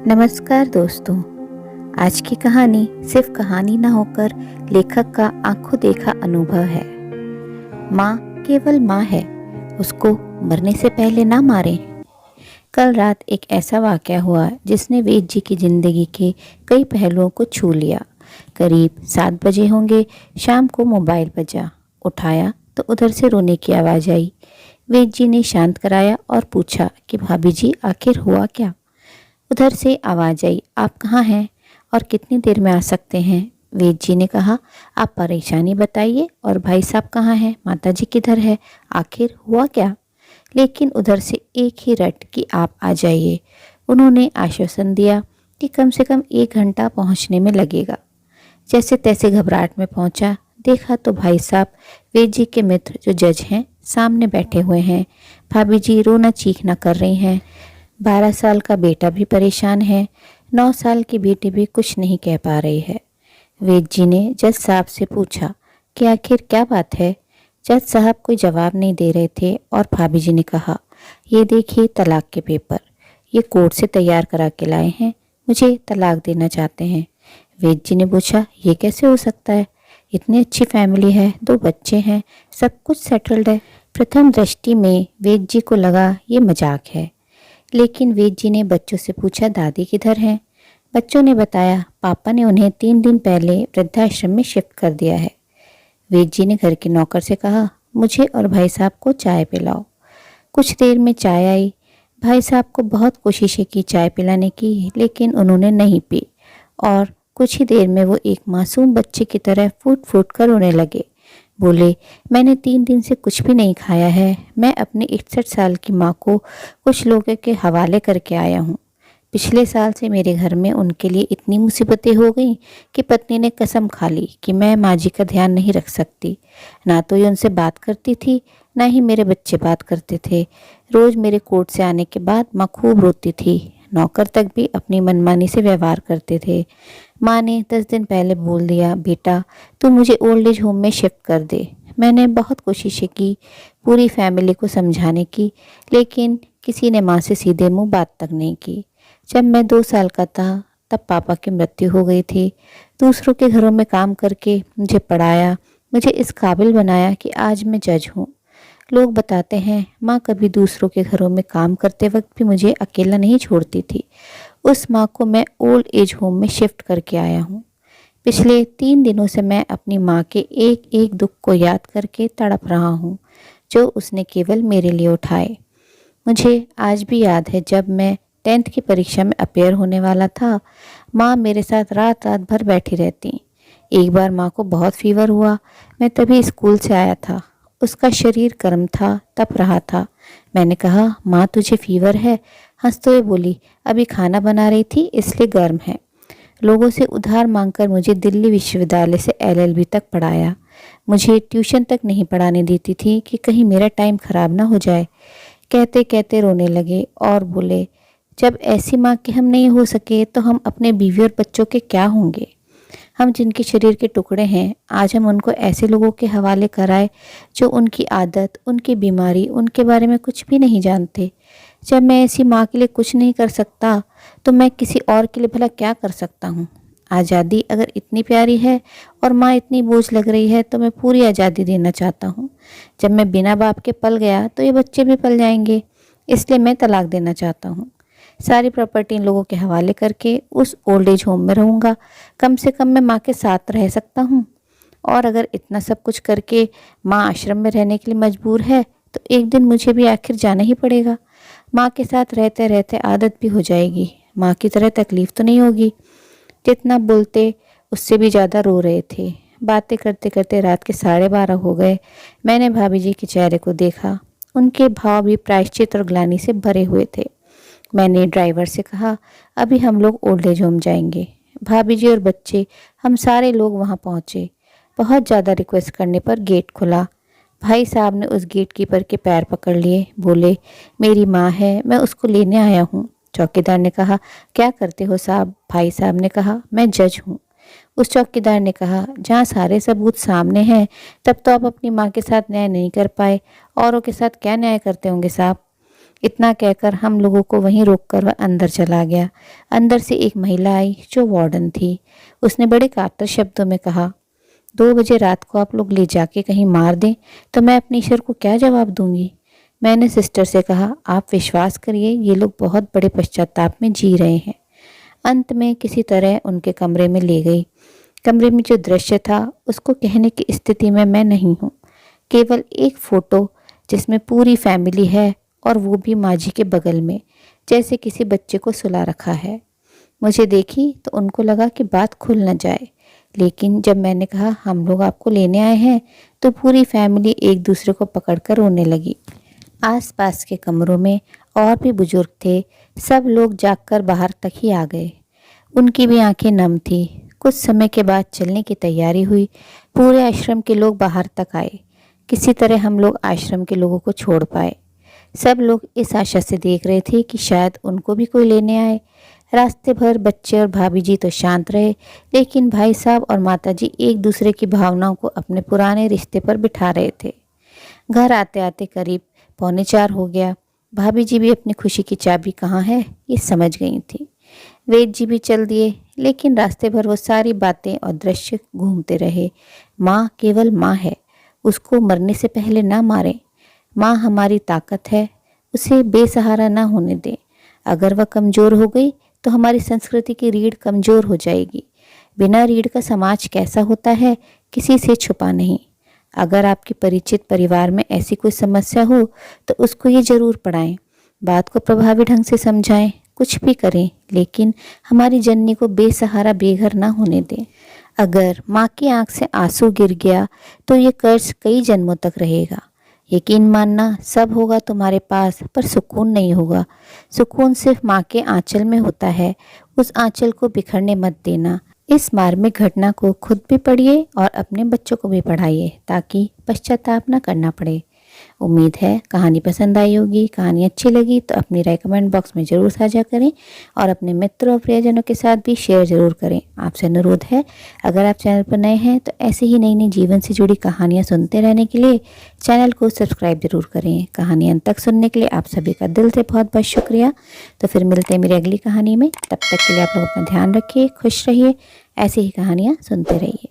नमस्कार दोस्तों। आज की कहानी सिर्फ कहानी ना होकर लेखक का आंखों देखा अनुभव है। माँ केवल माँ है, उसको मरने से पहले ना मारें। कल रात एक ऐसा वाक़या हुआ जिसने वेद जी की ज़िंदगी के कई पहलुओं को छू लिया। करीब 7 बजे होंगे, शाम को मोबाइल बजा। उठाया तो उधर से रोने की आवाज़ आई। वेद जी ने शांत कराया और पूछा कि भाभी जी आखिर हुआ क्या। उधर से आवाज़ आई, आप कहाँ हैं और कितनी देर में आ सकते हैं। वेद जी ने कहा, आप परेशानी बताइए और भाई साहब कहाँ हैं, माताजी किधर है, आखिर हुआ क्या। लेकिन उधर से एक ही रट कि आप आ जाइए। उन्होंने आश्वासन दिया कि कम से कम 1 घंटा पहुंचने में लगेगा। जैसे तैसे घबराहट में पहुंचा, देखा तो भाई साहब वेद जी के मित्र जो जज हैं सामने बैठे हुए हैं। भाभी जी रोना चीखना कर रही हैं। 12 साल का बेटा भी परेशान है, 9 साल की बेटी भी कुछ नहीं कह पा रही है। वेद जी ने जज साहब से पूछा कि आखिर क्या बात है। जज साहब कोई जवाब नहीं दे रहे थे और भाभी जी ने कहा, ये देखिए तलाक के पेपर, ये कोर्ट से तैयार करा के लाए हैं, मुझे तलाक देना चाहते हैं। वेद जी ने पूछा, ये कैसे हो सकता है, इतनी अच्छी फैमिली है, 2 बच्चे हैं, सब कुछ सेटल्ड है। प्रथम दृष्टि में वेद जी को लगा ये मजाक है, लेकिन वेद जी ने बच्चों से पूछा, दादी किधर हैं। बच्चों ने बताया, पापा ने उन्हें 3 दिन पहले वृद्धाश्रम में शिफ्ट कर दिया है। वेद जी ने घर के नौकर से कहा, मुझे और भाई साहब को चाय पिलाओ। कुछ देर में चाय आई। भाई साहब को बहुत कोशिशें की चाय पिलाने की, लेकिन उन्होंने नहीं पी और कुछ ही देर में वो एक मासूम बच्चे की तरह फूट फूट कर रोने लगे। बोले, मैंने 3 दिन से कुछ भी नहीं खाया है। मैं अपनी 61 साल की माँ को कुछ लोगों के हवाले करके आया हूँ। पिछले साल से मेरे घर में उनके लिए इतनी मुसीबतें हो गई कि पत्नी ने कसम खा ली कि मैं माँ जी का ध्यान नहीं रख सकती। ना तो ये उनसे बात करती थी, ना ही मेरे बच्चे बात करते थे। रोज़ मेरे कोर्ट से आने के बाद माँ खूब रोती थी। नौकर तक भी अपनी मनमानी से व्यवहार करते थे। माँ ने 10 दिन पहले बोल दिया, बेटा तू मुझे ओल्ड एज होम में शिफ्ट कर दे। मैंने बहुत कोशिशें की पूरी फैमिली को समझाने की, लेकिन किसी ने माँ से सीधे मुंह बात तक नहीं की। जब मैं 2 साल का था तब पापा की मृत्यु हो गई थी। दूसरों के घरों में काम करके मुझे पढ़ाया, मुझे इस काबिल बनाया कि आज मैं जज हूँ। लोग बताते हैं माँ कभी दूसरों के घरों में काम करते वक्त भी मुझे अकेला नहीं छोड़ती थी। उस माँ को मैं ओल्ड एज होम में शिफ्ट करके आया हूँ। पिछले 3 दिनों से मैं अपनी माँ के एक एक दुख को याद करके तड़प रहा हूँ, जो उसने केवल मेरे लिए उठाए। मुझे आज भी याद है जब मैं 10th की परीक्षा में अपेयर होने वाला था, माँ मेरे साथ रात रात भर बैठी रहती। एक बार माँ को बहुत फीवर हुआ, मैं तभी स्कूल से आया था। उसका शरीर गर्म था, तप रहा था। मैंने कहा, माँ तुझे फीवर है। हंसते हुए बोली, अभी खाना बना रही थी इसलिए गर्म है। लोगों से उधार मांगकर मुझे दिल्ली विश्वविद्यालय से LLB तक पढ़ाया। मुझे ट्यूशन तक नहीं पढ़ाने देती थी कि कहीं मेरा टाइम खराब ना हो जाए। कहते कहते रोने लगे और बोले, जब ऐसी माँ के हम नहीं हो सके तो हम अपने बीवी और बच्चों के क्या होंगे। हम जिनके शरीर के टुकड़े हैं, आज हम उनको ऐसे लोगों के हवाले कराए जो उनकी आदत, उनकी बीमारी, उनके बारे में कुछ भी नहीं जानते। जब मैं ऐसी माँ के लिए कुछ नहीं कर सकता तो मैं किसी और के लिए भला क्या कर सकता हूँ। आज़ादी अगर इतनी प्यारी है और माँ इतनी बोझ लग रही है तो मैं पूरी आज़ादी देना चाहता हूँ। जब मैं बिना बाप के पल गया तो ये बच्चे भी पल जाएंगे, इसलिए मैं तलाक देना चाहता हूँ। सारी प्रॉपर्टी इन लोगों के हवाले करके उस ओल्ड एज होम में रहूँगा। कम से कम मैं माँ के साथ रह सकता हूँ। और अगर इतना सब कुछ करके माँ आश्रम में रहने के लिए मजबूर है तो एक दिन मुझे भी आखिर जाना ही पड़ेगा। माँ के साथ रहते रहते आदत भी हो जाएगी, माँ की तरह तकलीफ तो नहीं होगी। जितना बोलते उससे भी ज़्यादा रो रहे थे। बातें करते करते रात के 12:30 हो गए। मैंने भाभी जी के चेहरे को देखा, उनके भाव भी प्रायश्चित और ग्लानि से भरे हुए थे। मैंने ड्राइवर से कहा, अभी हम लोग ओल्ड एज होम जाएंगे। भाभी जी और बच्चे, हम सारे लोग वहाँ पहुँचे। बहुत ज़्यादा रिक्वेस्ट करने पर गेट खुला। भाई साहब ने उस गेट कीपर के पैर पकड़ लिए, बोले, मेरी माँ है, मैं उसको लेने आया हूँ। चौकीदार ने कहा, क्या करते हो साहब। भाई साहब ने कहा, मैं जज हूँ। उस चौकीदार ने कहा, जहाँ सारे सबूत सामने हैं तब तो आप अपनी माँ के साथ न्याय नहीं कर पाए, औरों के साथ क्या न्याय करते होंगे साहब। इतना कहकर हम लोगों को वहीं रोककर वह अंदर चला गया। अंदर से एक महिला आई जो वार्डन थी। उसने बड़े कातर शब्दों में कहा, 2 बजे रात को आप लोग ले जाके कहीं मार दें तो मैं अपने ईश्वर को क्या जवाब दूंगी। मैंने सिस्टर से कहा, आप विश्वास करिए ये लोग बहुत बड़े पश्चाताप में जी रहे हैं। अंत में किसी तरह उनके कमरे में ले गई। कमरे में जो दृश्य था उसको कहने की स्थिति में मैं नहीं हूँ। केवल एक फ़ोटो जिसमें पूरी फैमिली है और वो भी माँ जी के बगल में, जैसे किसी बच्चे को सुला रखा है। मुझे देखी तो उनको लगा कि बात खुल न जाए, लेकिन जब मैंने कहा हम लोग आपको लेने आए हैं तो पूरी फैमिली एक दूसरे को पकड़कर रोने लगी। आसपास के कमरों में और भी बुजुर्ग थे। सब लोग जागकर बाहर तक ही आ गए। उनकी भी आंखें नम थी। कुछ समय के बाद चलने की तैयारी हुई। पूरे आश्रम के लोग बाहर तक आए। किसी तरह हम लोग आश्रम के लोगों को छोड़ पाए। सब लोग इस आशा से देख रहे थे कि शायद उनको भी कोई लेने आए। रास्ते भर बच्चे और भाभी जी तो शांत रहे, लेकिन भाई साहब और माता जी एक दूसरे की भावनाओं को अपने पुराने रिश्ते पर बिठा रहे थे। घर आते आते करीब 3:45 हो गया। भाभी जी भी अपनी खुशी की चाबी कहाँ है ये समझ गई थी। वेद जी भी चल दिए, लेकिन रास्ते भर वो सारी बातें और दृश्य घूमते रहे। माँ केवल माँ है, उसको मरने से पहले ना मारें। माँ हमारी ताकत है, उसे बेसहारा ना होने दें। अगर वह कमज़ोर हो गई तो हमारी संस्कृति की रीढ़ कमज़ोर हो जाएगी। बिना रीढ़ का समाज कैसा होता है किसी से छुपा नहीं। अगर आपके परिचित परिवार में ऐसी कोई समस्या हो तो उसको ये ज़रूर पढ़ाएं, बात को प्रभावी ढंग से समझाएं। कुछ भी करें, लेकिन हमारी जननी को बेसहारा बेघर ना होने दें। अगर माँ की आंख से आंसू गिर गया तो ये कर्ज कई जन्मों तक रहेगा। यकीन मानना सब होगा तुम्हारे पास, पर सुकून नहीं होगा। सुकून सिर्फ माँ के आंचल में होता है। उस आंचल को बिखरने मत देना। इस मार्मिक घटना को खुद भी पढ़िए और अपने बच्चों को भी पढ़ाइए ताकि पश्चाताप न करना पड़े। उम्मीद है कहानी पसंद आई होगी। कहानी अच्छी लगी तो अपनी राय कमेंट बॉक्स में ज़रूर साझा करें और अपने मित्रों और प्रियजनों के साथ भी शेयर ज़रूर करें। आपसे अनुरोध है, अगर आप चैनल पर नए हैं तो ऐसे ही नई नई जीवन से जुड़ी कहानियाँ सुनते रहने के लिए चैनल को सब्सक्राइब ज़रूर करें। कहानी अंत तक सुनने के लिए आप सभी का दिल से बहुत बहुत शुक्रिया। तो फिर मिलते हैं मेरी अगली कहानी में। तब तक के लिए आप लोग अपना ध्यान रखिए, खुश रहिए, ऐसी ही कहानियाँ सुनते रहिए।